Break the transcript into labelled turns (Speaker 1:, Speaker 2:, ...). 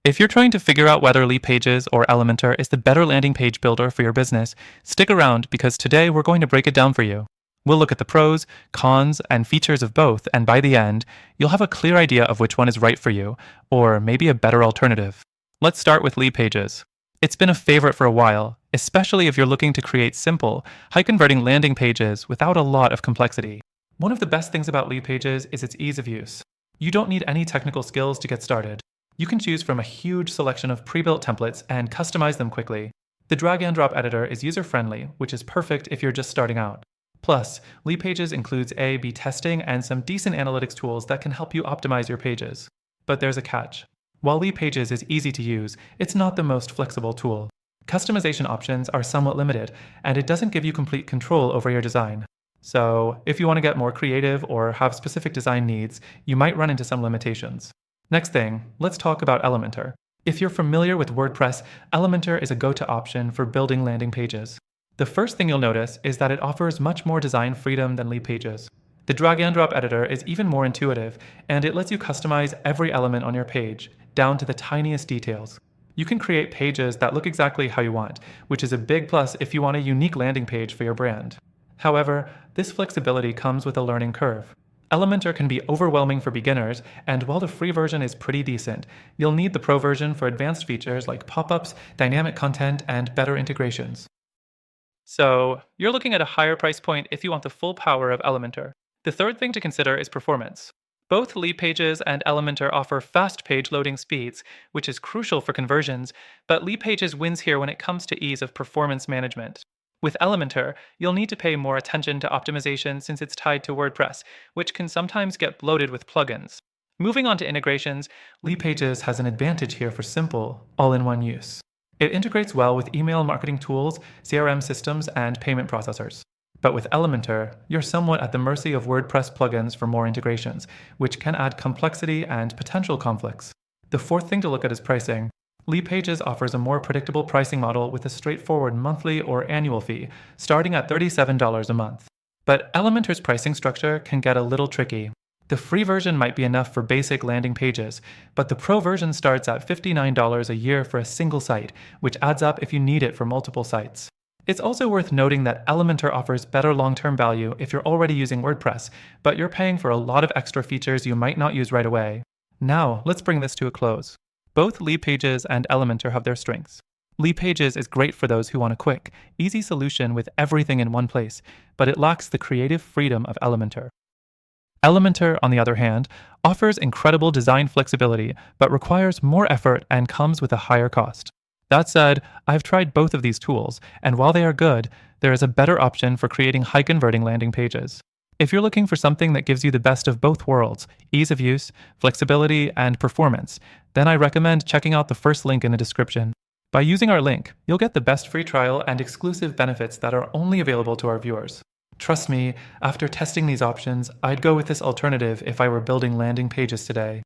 Speaker 1: If you're trying to figure out whether Leadpages or Elementor is the better landing page builder for your business, stick around because today we're going to break it down for you. We'll look at the pros, cons, and features of both, and by the end, you'll have a clear idea of which one is right for you, or maybe a better alternative. Let's start with Leadpages. It's been a favorite for a while, especially if you're looking to create simple, high-converting landing pages without a lot of complexity. One of the best things about Leadpages is its ease of use. You don't need any technical skills to get started. You can choose from a huge selection of pre-built templates and customize them quickly. The drag-and-drop editor is user-friendly, which is perfect if you're just starting out. Plus, Leadpages includes A/B testing and some decent analytics tools that can help you optimize your pages. But there's a catch. While Leadpages is easy to use, it's not the most flexible tool. Customization options are somewhat limited, and it doesn't give you complete control over your design. So, if you want to get more creative or have specific design needs, you might run into some limitations. Next thing, let's talk about Elementor. If you're familiar with WordPress, Elementor is a go-to option for building landing pages. The first thing you'll notice is that it offers much more design freedom than Leadpages. The drag-and-drop editor is even more intuitive, and it lets you customize every element on your page, down to the tiniest details. You can create pages that look exactly how you want, which is a big plus if you want a unique landing page for your brand. However, this flexibility comes with a learning curve. Elementor can be overwhelming for beginners, and while the free version is pretty decent, you'll need the pro version for advanced features like pop-ups, dynamic content, and better integrations. So, you're looking at a higher price point if you want the full power of Elementor. The third thing to consider is performance. Both Leadpages and Elementor offer fast page loading speeds, which is crucial for conversions, but Leadpages wins here when it comes to ease of performance management. With Elementor, you'll need to pay more attention to optimization since it's tied to WordPress, which can sometimes get bloated with plugins. Moving on to integrations, Leadpages has an advantage here for simple, all-in-one use. It integrates well with email marketing tools, CRM systems, and payment processors. But with Elementor, you're somewhat at the mercy of WordPress plugins for more integrations, which can add complexity and potential conflicts. The fourth thing to look at is pricing. Leadpages offers a more predictable pricing model with a straightforward monthly or annual fee, starting at $37 a month. But Elementor's pricing structure can get a little tricky. The free version might be enough for basic landing pages, but the pro version starts at $59 a year for a single site, which adds up if you need it for multiple sites. It's also worth noting that Elementor offers better long-term value if you're already using WordPress, but you're paying for a lot of extra features you might not use right away. Now, let's bring this to a close. Both Leadpages and Elementor have their strengths. Leadpages is great for those who want a quick, easy solution with everything in one place, but it lacks the creative freedom of Elementor. Elementor, on the other hand, offers incredible design flexibility, but requires more effort and comes with a higher cost. That said, I've tried both of these tools, and while they are good, there is a better option for creating high-converting landing pages. If you're looking for something that gives you the best of both worlds, ease of use, flexibility, and performance, then I recommend checking out the first link in the description. By using our link, you'll get the best free trial and exclusive benefits that are only available to our viewers. Trust me, after testing these options, I'd go with this alternative if I were building landing pages today.